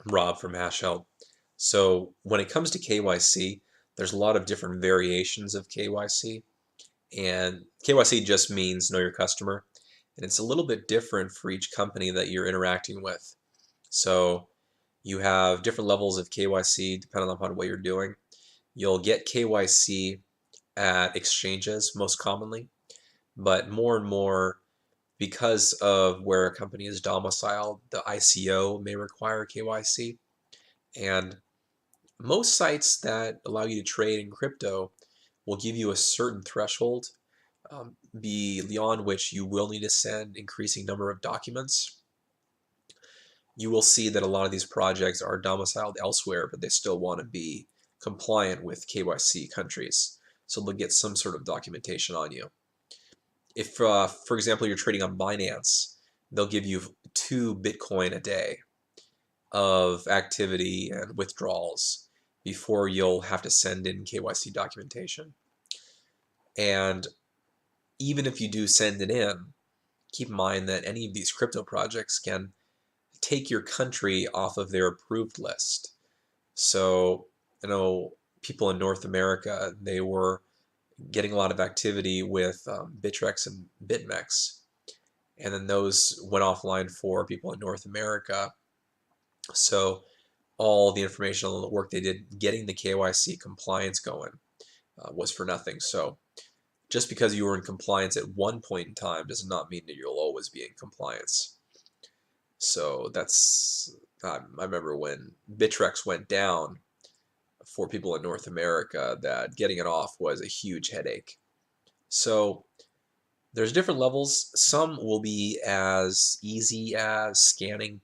Rob from HashHelp. So when it comes to KYC, there's a lot of different variations of KYC, and KYC just means know your customer, and it's a little bit different for each company that you're interacting with. So you have different levels of KYC depending upon what you're doing. You'll get KYC at exchanges most commonly, but more and more because of where a company is domiciled, the ICO may require KYC. And most sites that allow you to trade in crypto will give you a certain threshold beyond which you will need to send increasing number of documents. You will see that a lot of these projects are domiciled elsewhere, but they still want to be compliant with KYC countries. So they'll get some sort of documentation on you. If, for example, you're trading on Binance, they'll give you 2 Bitcoin a day of activity and withdrawals before you'll have to send in KYC documentation. And even if you do send it in, keep in mind that any of these crypto projects can take your country off of their approved list. So, I know people in North America, they were getting a lot of activity with Bittrex and BitMEX, and then those went offline for people in North America. So all the information on the work they did getting the KYC compliance going was for nothing. So just because you were in compliance at one point in time does not mean that you'll always be in compliance. So that's, I remember when Bittrex went down for people in North America, that getting it off was a huge headache. So there's different levels. Some will be as easy as scanning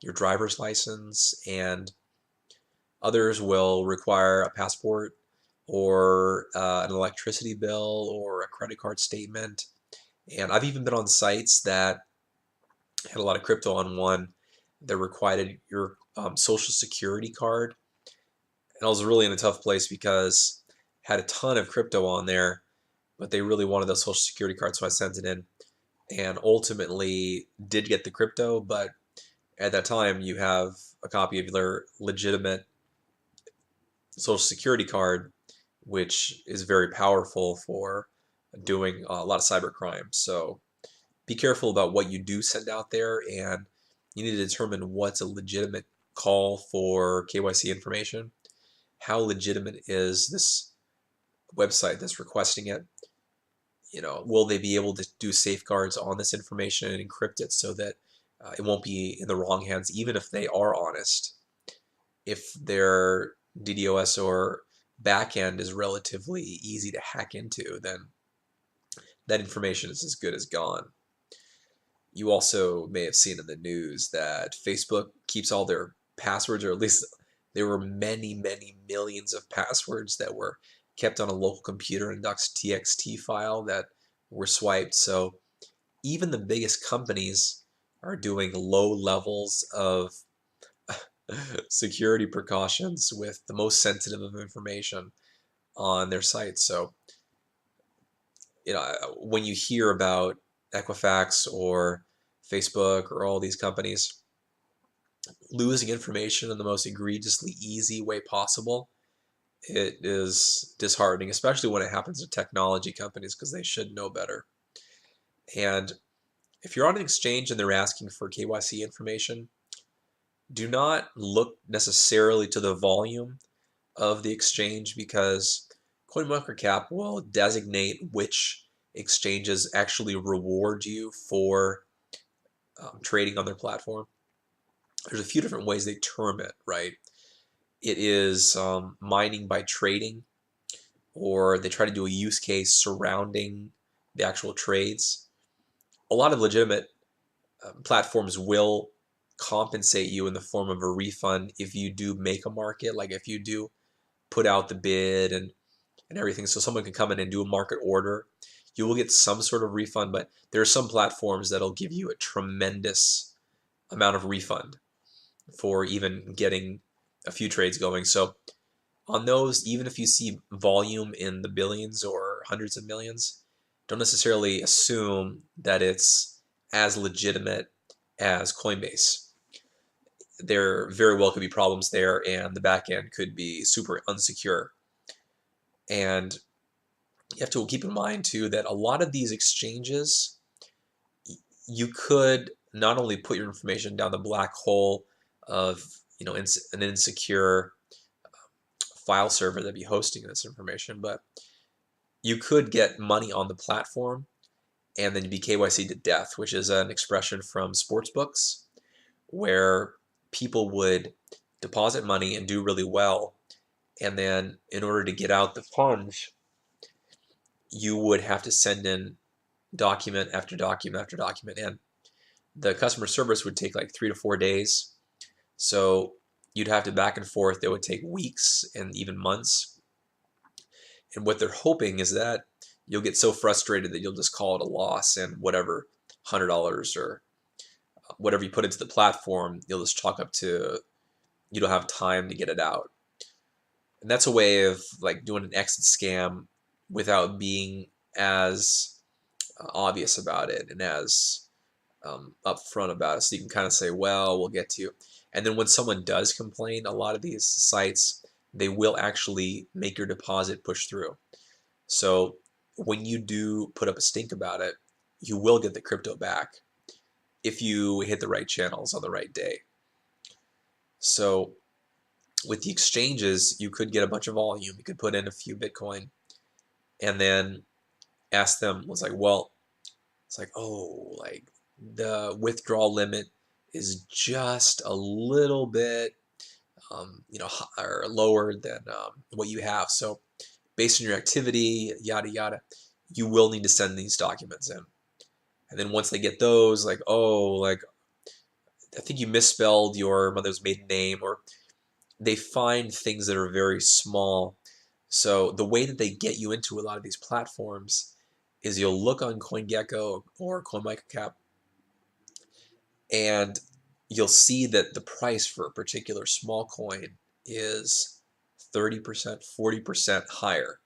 your driver's license, and others will require a passport or an electricity bill or a credit card statement. And I've even been on sites that had a lot of crypto on one that required your social security card. And I was really in a tough place because I had a ton of crypto on there, but they really wanted the social security card, so I sent it in and ultimately did get the crypto. But at that time, you have a copy of their legitimate social security card, which is very powerful for doing a lot of cyber crime. So be careful about what you do send out there, and you need to determine what's a legitimate call for KYC information. How legitimate is this website that's requesting it? Will they be able to do safeguards on this information and encrypt it so that it won't be in the wrong hands, even if they are honest? If their DDoS or backend is relatively easy to hack into, then that information is as good as gone. You also may have seen in the news that Facebook keeps all their passwords, or at least there were many, many millions of passwords that were kept on a local computer in .txt file that were swiped. So even the biggest companies are doing low levels of security precautions with the most sensitive of information on their sites. So, when you hear about Equifax or Facebook or all these companies losing information in the most egregiously easy way possible, it is disheartening, especially when it happens to technology companies because they should know better. And if you're on an exchange and they're asking for KYC information, do not look necessarily to the volume of the exchange, because CoinMarketCap will designate which exchanges actually reward you for trading on their platform. There's a few different ways they term it, right? It is mining by trading, or they try to do a use case surrounding the actual trades. A lot of legitimate platforms will compensate you in the form of a refund if you do make a market, like if you do put out the bid and everything. So someone can come in and do a market order. You will get some sort of refund, but there are some platforms that'll give you a tremendous amount of refund for even getting a few trades going. So on those, even if you see volume in the billions or hundreds of millions, don't necessarily assume that it's as legitimate as Coinbase. there very well could be problems there, and the back end could be super unsecure. And you have to keep in mind too that a lot of these exchanges, you could not only put your information down the black hole of an insecure file server that'd be hosting this information, but you could get money on the platform and then be KYC to death, which is an expression from sports books where people would deposit money and do really well, and then in order to get out the funds, you would have to send in document after document after document, and the customer service would take like 3 to 4 days. So you'd have to back and forth. It would take weeks and even months. And what they're hoping is that you'll get so frustrated that you'll just call it a loss, and whatever $100 or whatever you put into the platform, you'll just chalk up to you don't have time to get it out. And that's a way of like doing an exit scam without being as obvious about it and as upfront about it. So you can kind of say, well, we'll get to you. And then when someone does complain, a lot of these sites, they will actually make your deposit push through. So when you do put up a stink about it, you will get the crypto back if you hit the right channels on the right day. So with the exchanges, you could get a bunch of volume. You could put in a few Bitcoin and then ask them, it's like, well, it's like, oh, like the withdrawal limit is just a little bit, or lower than what you have. So based on your activity, yada, yada, you will need to send these documents in. And then once they get those, like, oh, like, I think you misspelled your mother's maiden name, or they find things that are very small. So the way that they get you into a lot of these platforms is you'll look on CoinGecko or CoinMicroCap, and you'll see that the price for a particular small coin is 30%, 40% higher.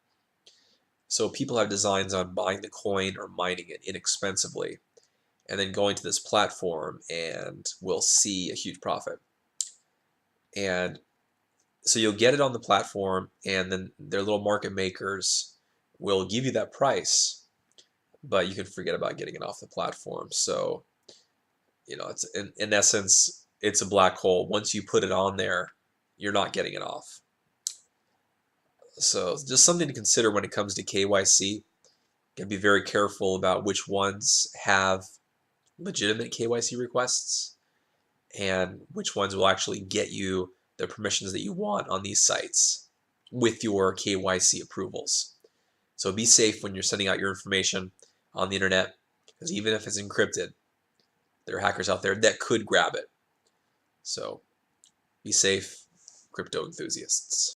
So people have designs on buying the coin or mining it inexpensively and then going to this platform and will see a huge profit. And so you'll get it on the platform, and then their little market makers will give you that price, but you can forget about getting it off the platform. So, it's in essence, it's a black hole. Once you put it on there, you're not getting it off. So just something to consider when it comes to KYC. You gotta be very careful about which ones have legitimate KYC requests and which ones will actually get you the permissions that you want on these sites with your KYC approvals. So be safe when you're sending out your information on the internet, because even if it's encrypted, there are hackers out there that could grab it. So be safe, crypto enthusiasts.